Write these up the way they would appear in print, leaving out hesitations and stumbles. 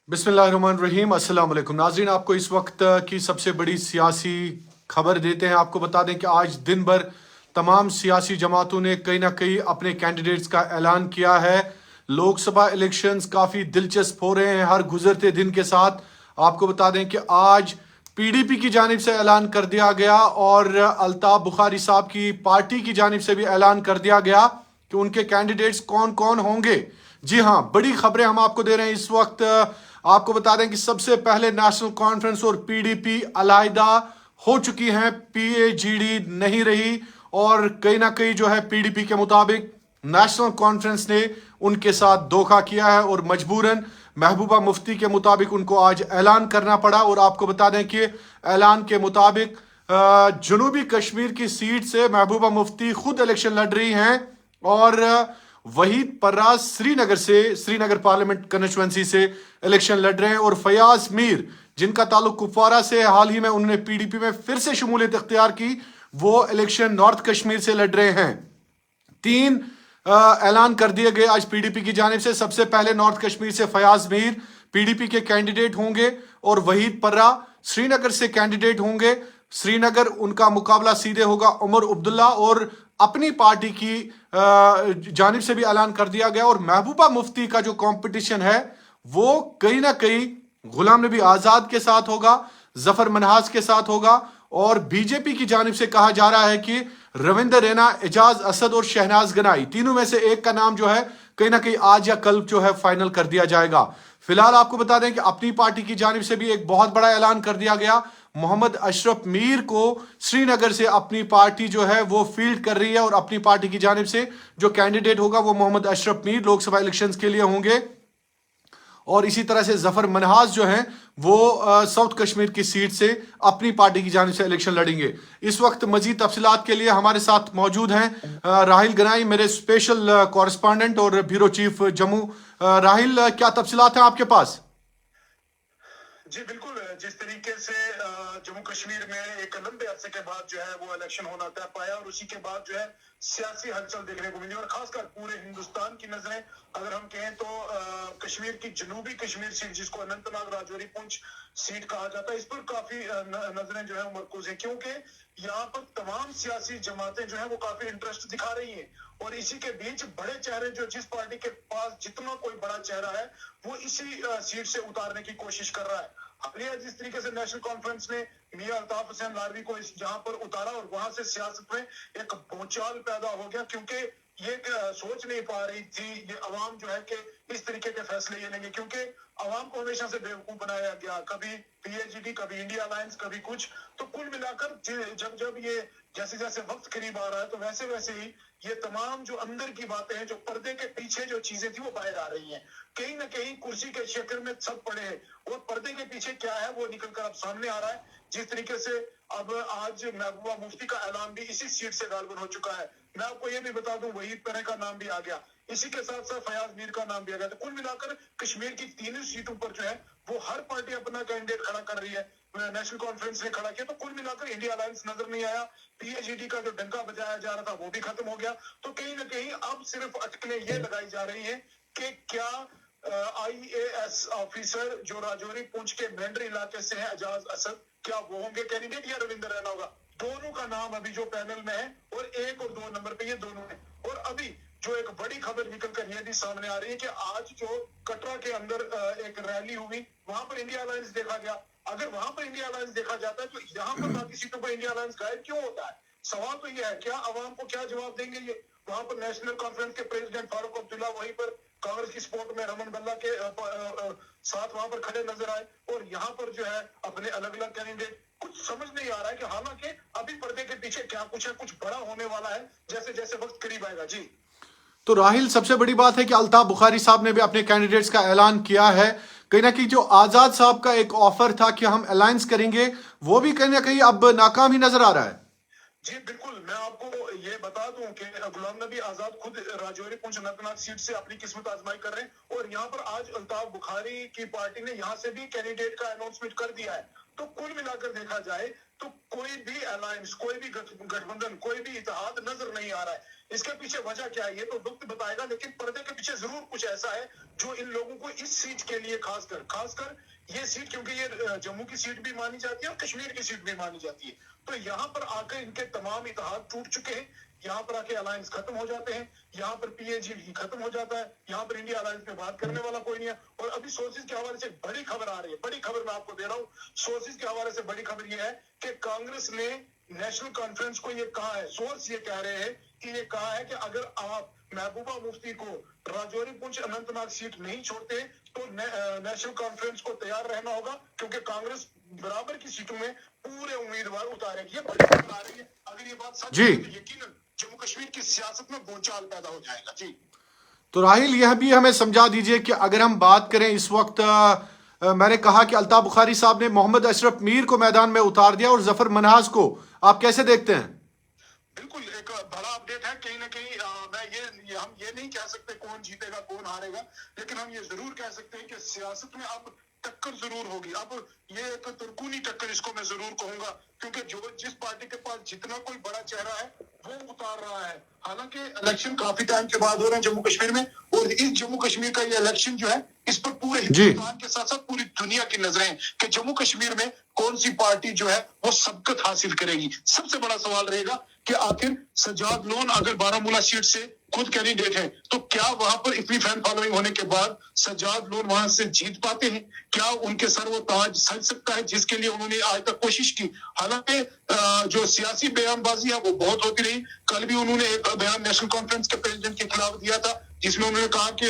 बिस्मिल्लाहिर्रहमानिर्रहीम। अस्सलाम वालेकुम नाज़रीन, आपको इस वक्त की सबसे बड़ी सियासी खबर देते हैं। आपको बता दें कि आज दिन भर तमाम सियासी जमातों ने कहीं ना कहीं अपने कैंडिडेट्स का ऐलान किया है। लोकसभा इलेक्शंस काफ़ी दिलचस्प हो रहे हैं हर गुजरते दिन के साथ। आपको बता दें कि आज पीडीपी की जानिब से ऐलान कर दिया गया और अल्ताफ बुखारी साहब की पार्टी की जानिब से भी ऐलान कर दिया गया कि उनके कैंडिडेट्स कौन कौन होंगे। जी हाँ, बड़ी खबरें हम आपको दे रहे हैं इस वक्त। आपको बता दें कि सबसे पहले नेशनल कॉन्फ्रेंस और पीडीपी अलहदा हो चुकी हैं, पीएजीडी नहीं रही। और कहीं ना कहीं जो है पीडीपी के मुताबिक नेशनल कॉन्फ्रेंस ने उनके साथ धोखा किया है और मजबूरन महबूबा मुफ्ती के मुताबिक उनको आज ऐलान करना पड़ा। और आपको बता दें कि ऐलान के मुताबिक जनूबी कश्मीर की सीट से महबूबा मुफ्ती खुद इलेक्शन लड़ रही हैं और वहीद पर्राज श्रीनगर पार्लियामेंट कंस्टिट्यूएंसी से इलेक्शन लड़ रहे हैं। और फयाज मीर, जिनका ताल्लुक कुपवारा से, हाल ही में उन्होंने पीडीपी में फिर से शमूलियत इख्तियार की, वो इलेक्शन नॉर्थ कश्मीर से लड़ रहे हैं। तीन ऐलान कर दिए गए आज पीडीपी की जानिब से। सबसे पहले नॉर्थ कश्मीर से फयाज मीर पीडीपी के कैंडिडेट होंगे और वहीद पर्रा श्रीनगर से कैंडिडेट होंगे। श्रीनगर उनका मुकाबला सीधे होगा उमर अब्दुल्ला। और अपनी पार्टी की जानिब से भी ऐलान कर दिया गया। और महबूबा मुफ्ती का जो कंपटीशन है वो कहीं ना कहीं गुलाम नबी आजाद के साथ होगा, जफर मनहास के साथ होगा। और बीजेपी की जानिब से कहा जा रहा है कि रविंदर रैना, एजाज असद और शहनाज गनाई, तीनों में से एक का नाम जो है कहीं ना कहीं आज या कल जो है फाइनल कर दिया जाएगा। फिलहाल आपको बता दें कि अपनी पार्टी की जानिब से भी एक बहुत बड़ा ऐलान कर दिया गया। मोहम्मद अशरफ मीर को श्रीनगर से अपनी पार्टी जो है वो फील्ड कर रही है और अपनी पार्टी की जानिब से जो कैंडिडेट होगा वो मोहम्मद अशरफ मीर लोकसभा इलेक्शंस के लिए होंगे। और इसी तरह से जफर मनहास जो हैं वो साउथ कश्मीर की सीट से अपनी पार्टी की जानिब से इलेक्शन लड़ेंगे। इस वक्त मजीद तफसीलात के लिए हमारे साथ मौजूद हैं राहिल गनाई, मेरे स्पेशल कॉरेस्पॉन्डेंट और ब्यूरो चीफ जम्मू। राहिल, क्या तफसीलात हैं आपके पास? जी बिल्कुल, जिस तरीके से जम्मू कश्मीर में एक लंबे अरसे के बाद जो है वो इलेक्शन होना तय पाया और उसी के बाद जो है सियासी हलचल देखने को मिली और खासकर पूरे हिंदुस्तान की नजरें अगर हम कहें तो कश्मीर की जनूबी कश्मीर सीट, जिसको अनंतनाग राजौरी पुंछ सीट कहा जाता है, इस पर काफी नजरें जो है मरकूज है, क्योंकि यहाँ पर तमाम सियासी जमातें जो है वो काफी इंटरेस्ट दिखा रही है। और इसी के बीच बड़े चेहरे, जो जिस पार्टी के पास जितना कोई बड़ा चेहरा है वो इसी सीट से उतारने की कोशिश कर रहा है। हालिया जिस तरीके से नेशनल कॉन्फ्रेंस ने मियां अल्ताफ हुसैन लारवी को इस जहां पर उतारा और वहां से सियासत में एक भूचाल पैदा हो गया, क्योंकि ये सोच नहीं पा रही थी ये अवाम जो है कि इस तरीके के फैसले ये लेंगे, क्योंकि अवाम को हमेशा से बेवकूफ बनाया गया, कभी पीएचडी, कभी इंडिया अलायंस, कभी कुछ। तो कुल मिलाकर जब जब ये जैसे जैसे वक्त करीब आ रहा है तो वैसे वैसे ही ये तमाम जो अंदर की बातें हैं, जो पर्दे के पीछे जो चीजें थी वो बाहर आ रही हैं। कहीं ना कहीं कुर्सी के चक्कर में सब पड़े हैं और पर्दे के पीछे क्या है वो निकल कर अब सामने आ रहा है। जिस तरीके से अब आज महबूबा मुफ्ती का ऐलान भी इसी सीट से गालबन हो चुका है। मैं आपको ये भी बता दूं, वहीद पर्रे का नाम भी आ गया, इसी के साथ साथ फयाज मीर का नाम भी आ गया। तो कुल मिलाकर कश्मीर की तीनों सीटों पर जो है वो हर पार्टी अपना कैंडिडेट खड़ा कर रही है। नेशनल कॉन्फ्रेंस ने खड़ा किया तो कुल मिलाकर इंडिया अलायंस नजर नहीं आया। पीएचडी का जो डंका बजाया जा रहा था वो भी खत्म हो गया। तो कहीं ना कहीं अब सिर्फ अटकलें ये लगाई जा रही है कि क्या आईएएस ऑफिसर जो राजौरी पुंछ के मेंढर इलाके से है, एजाज असद, क्या वो होंगे कैंडिडेट या रविंदर रैना होगा? दोनों का नाम अभी जो पैनल में है और 1 और 2 नंबर पे ये दोनों है। और अभी जो एक बड़ी खबर निकल कर ये भी सामने आ रही है कि आज जो कटरा के अंदर एक रैली हुई, वहां पर इंडिया अलायंस देखा गया। अगर वहां पर इंडिया अलायंस देखा जाता है तो यहाँ पर बाकी सीटों पर इंडिया अलायंस गायब क्यों होता है? सवाल तो यह है, क्या अवाम को क्या जवाब देंगे ये? वहां पर नेशनल कॉन्फ्रेंस के प्रेसिडेंट फारूक अब्दुल्ला वहीं पर कांग्रेस की सपोर्ट में रमन बल्ला के साथ वहां पर खड़े नजर आए और यहाँ पर जो है अपने अलग अलग कैंडिडेट। कुछ समझ नहीं आ रहा है कि हालांकि अभी पर्दे के पीछे क्या कुछ है, कुछ बड़ा होने वाला है जैसे जैसे वक्त करीब आएगा। जी तो राहिल, सबसे बड़ी बात है कि अल्ताफ बुखारी साहब ने भी अपने कैंडिडेट्स का ऐलान किया है। कहीं ना कहीं जो आजाद साहब का एक ऑफर था कि हम अलायंस करेंगे, वो भी कहीं ना कहीं अब नाकाम ही नजर आ रहा है। जी बिल्कुल, मैं आपको ये बता दूं कि गुलाम नबी आजाद खुद राजौरी पुंछ अनंतनाग सीट से अपनी किस्मत आजमाई कर रहे हैं और यहाँ पर आज अल्ताफ बुखारी की पार्टी ने यहाँ से भी कैंडिडेट का अनाउंसमेंट कर दिया है। तो कुल मिलाकर देखा जाए तो कोई भी अलायंस, कोई भी गठबंधन, कोई भी इत्तेहाद नजर नहीं आ रहा है। इसके पीछे वजह क्या है ये तो वक्त बताएगा, लेकिन पर्दे के पीछे जरूर कुछ ऐसा है जो इन लोगों को इस सीट के लिए खासकर ये सीट, क्योंकि ये जम्मू की सीट भी मानी जाती है और कश्मीर की सीट भी मानी जाती है, तो यहाँ पर आकर इनके तमाम इत्तेहाद टूट चुके हैं। यहाँ पर आके अलायंस खत्म हो जाते हैं, यहाँ पर पीएजी खत्म हो जाता है, यहाँ पर इंडिया अलायंस में बात करने वाला कोई नहीं है। और अभी सोर्सेज के हवाले से बड़ी खबर आ रही है, बड़ी खबर मैं आपको दे रहा हूँ। सोर्सेज के हवाले से बड़ी खबर यह है कि कांग्रेस ने नेशनल कॉन्फ्रेंस को ये कहा है, सोर्स ये कह रहे हैं कि ये कहा है कि अगर आप महबूबा मुफ्ती को राजौरी पुंछ अनंतनाग सीट नहीं छोड़ते तो नेशनल कॉन्फ्रेंस को तैयार रहना होगा, क्योंकि कांग्रेस बराबर की सीटों में पूरे उम्मीदवार उतारेगी। ये बड़ी खबर आ रही है। अगर ये बात सच है तो यकीनन जम्मू कश्मीर की सियासत में भूचाल पैदा हो जाएगा। जी तो राहिल, यह भी हमें समझा दीजिए कि अगर हम बात करें इस वक्त मैंने कहा कि अल्ताफ बुखारी साहब ने मोहम्मद अशरफ मीर को मैदान में उतार दिया और जफर मनाज को, आप कैसे देखते हैं? बिल्कुल एक बड़ा अपडेट है। कहीं ना कहीं हम ये नहीं कह सकते कौन जीतेगा कौन हारेगा, लेकिन हम ये जरूर कह सकते हैं कि सियासत में अब टक्कर जरूर होगी। अब ये एक तुर्कूनी टक्कर इसको मैं जरूर कहूंगा, क्योंकि जिस पार्टी के पास जितना कोई बड़ा चेहरा है वो उतार रहा है। हालांकि इलेक्शन काफी टाइम के बाद हो रहे हैं जम्मू कश्मीर में, और इस जम्मू कश्मीर का ये इलेक्शन जो है इस पर पूरे हिंदुस्तान के साथ साथ पूरी दुनिया की नजरें हैं कि जम्मू कश्मीर में कौन सी पार्टी जो है वो सबकत हासिल करेगी। सबसे बड़ा सवाल रहेगा कि आखिर सज्जाद लोन अगर बारामूला सीट से खुद कैंडिडेट है तो क्या वहां पर इतनी फैन फॉलोइंग होने के बाद सज्जाद लोन वहां से जीत पाते हैं? क्या उनके सर वो ताज सज सकता है जिसके लिए उन्होंने आज तक कोशिश की? हालांकि जो सियासी बयानबाजी है वो बहुत होती रही। कल भी उन्होंने एक बयान नेशनल कॉन्फ्रेंस के प्रेसिडेंट के खिलाफ दिया था, जिसमें उन्होंने कहा कि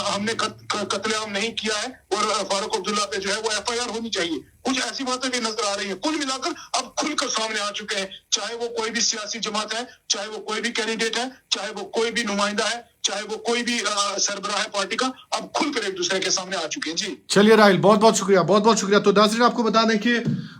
हमने कत्लेआम नहीं किया है और फारूक अब्दुल्ला पे जो है वो एफआईआर होनी चाहिए। कुछ ऐसी बातें भी नजर आ रही है। कुल मिलाकर अब खुलकर सामने आ चुके हैं, चाहे वो कोई भी सियासी जमात है, चाहे वो कोई भी कैंडिडेट है, चाहे वो कोई भी नुमाइंदा है, चाहे वो कोई भी सरबराह है पार्टी का, अब खुलकर एक दूसरे के सामने आ चुके हैं। जी चलिए राहिल, बहुत बहुत शुक्रिया, बहुत बहुत शुक्रिया। तो नाज़रीन, आपको बता दें कि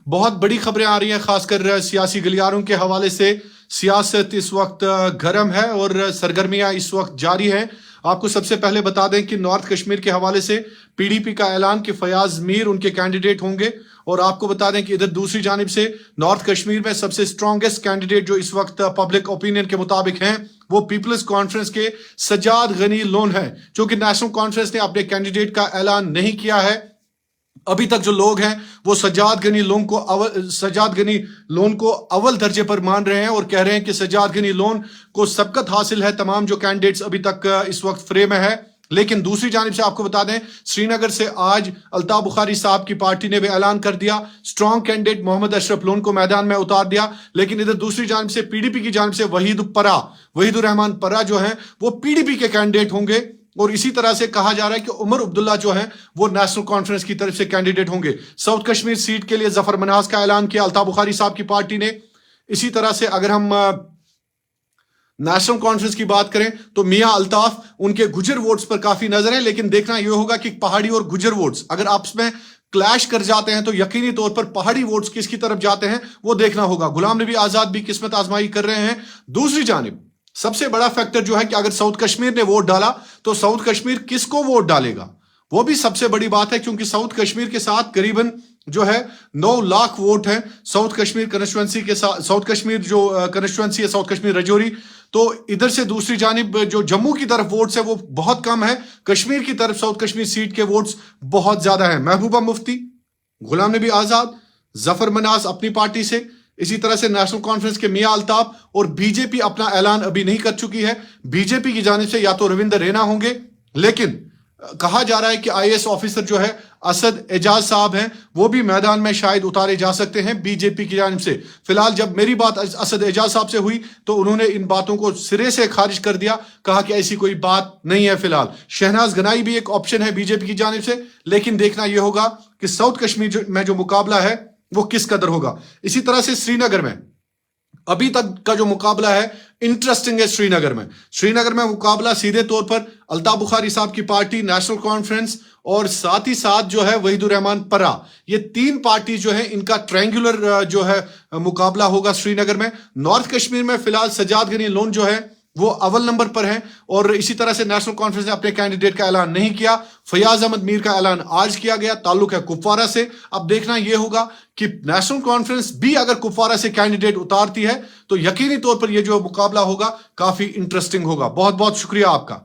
बहुत बड़ी खबरें आ रही हैं, खासकर सियासी गलियारों के हवाले से। सियासत इस वक्त गर्म है और सरगर्मियां इस वक्त जारी है। आपको सबसे पहले बता दें कि नॉर्थ कश्मीर के हवाले से पीडीपी का ऐलान कि फयाज मीर उनके कैंडिडेट होंगे, और आपको बता दें कि इधर दूसरी जानिब से नॉर्थ कश्मीर में सबसे स्ट्रॉन्गेस्ट कैंडिडेट जो इस वक्त पब्लिक ओपिनियन के मुताबिक हैं वो पीपल्स कॉन्फ्रेंस के सज्जाद गनी लोन है, जो कि नेशनल कॉन्फ्रेंस ने अपने कैंडिडेट का ऐलान नहीं किया है। अभी तक जो लोग हैं वो सज्जाद गनी लोन को अव्वल दर्जे पर मान रहे हैं और कह रहे हैं कि सज्जाद गनी लोन को सबकत हासिल है तमाम जो कैंडिडेट्स अभी तक इस वक्त फ्रे में है। लेकिन दूसरी जानिब से आपको बता दें, श्रीनगर से आज अल्ताफ बुखारी साहब की पार्टी ने भी ऐलान कर दिया, स्ट्रॉन्ग कैंडिडेट मोहम्मद अशरफ लोन को मैदान में उतार दिया। लेकिन इधर दूसरी जानिब से पीडीपी की जानिब से वहीदुर रहमान परा जो है वो पीडीपी के कैंडिडेट होंगे, और इसी तरह से कहा जा रहा है कि उमर अब्दुल्ला जो है वो नेशनल कॉन्फ्रेंस की तरफ से कैंडिडेट होंगे। साउथ कश्मीर सीट के लिए जफर मनाज का ऐलान किया अल्ताफ बुखारी साहब की पार्टी ने। इसी तरह से अगर हम नेशनल कॉन्फ्रेंस की बात करें तो मियां अल्ताफ उनके गुजर वोट्स पर काफी नजर है, लेकिन देखना यह होगा कि पहाड़ी और गुजर वोट्स अगर आपस में क्लैश कर जाते हैं तो यकीनी तौर पर पहाड़ी वोट्स किसकी तरफ जाते हैं वो देखना होगा। गुलाम नबी आजाद भी किस्मत आजमाई कर रहे हैं। दूसरी जानिब सबसे बड़ा फैक्टर जो है कि अगर साउथ कश्मीर ने वोट डाला तो साउथ कश्मीर किसको वोट डालेगा, वो भी सबसे बड़ी बात है, क्योंकि साउथ कश्मीर के साथ करीबन जो है 9 लाख वोट है साउथ कश्मीर कॉन्स्टिट्यूएंसी के साथ। साउथ कश्मीर जो कॉन्स्टिट्यूएंसी है साउथ कश्मीर रजौरी, तो इधर से दूसरी जानिब जो जम्मू की तरफ वोट्स है वो बहुत कम है, कश्मीर की तरफ साउथ कश्मीर सीट के वोट्स बहुत ज्यादा है। महबूबा मुफ्ती, गुलाम नबी आजाद, जफर मनाज अपनी पार्टी से, इसी तरह से नेशनल कॉन्फ्रेंस के मियां अल्ताफ, और बीजेपी अपना ऐलान अभी नहीं कर चुकी है। बीजेपी की जानिब से या तो रविंदर रैना होंगे, लेकिन कहा जा रहा है कि आईएएस ऑफिसर जो है असद एजाज साहब हैं वो भी मैदान में शायद उतारे जा सकते हैं बीजेपी की जानिब से। फिलहाल जब मेरी बात असद एजाज साहब से हुई तो उन्होंने इन बातों को सिरे से खारिज कर दिया, कहा कि ऐसी कोई बात नहीं है। फिलहाल शहनाज गनाई भी एक ऑप्शन है बीजेपी की जानिब से, लेकिन देखना यह होगा कि साउथ कश्मीर में जो मुकाबला है वो किस कदर होगा। इसी तरह से श्रीनगर में अभी तक का जो मुकाबला है इंटरेस्टिंग है। श्रीनगर में मुकाबला सीधे तौर पर अल्ताफ बुखारी साहब की पार्टी, नेशनल कॉन्फ्रेंस और साथ ही साथ जो है वहीदुर रहमान परा, ये 3 पार्टी जो है इनका ट्रायंगुलर जो है मुकाबला होगा श्रीनगर में। नॉर्थ कश्मीर में फिलहाल सज्जाद गनी लोन जो है वो अव्वल नंबर पर है। और इसी तरह से नेशनल कॉन्फ्रेंस ने अपने कैंडिडेट का ऐलान नहीं किया। फयाज अहमद मीर का ऐलान आज किया गया, ताल्लुक है कुपवारा से। अब देखना यह होगा कि नेशनल कॉन्फ्रेंस भी अगर कुपवारा से कैंडिडेट उतारती है तो यकीनी तौर पर यह जो मुकाबला होगा काफी इंटरेस्टिंग होगा। बहुत बहुत शुक्रिया आपका।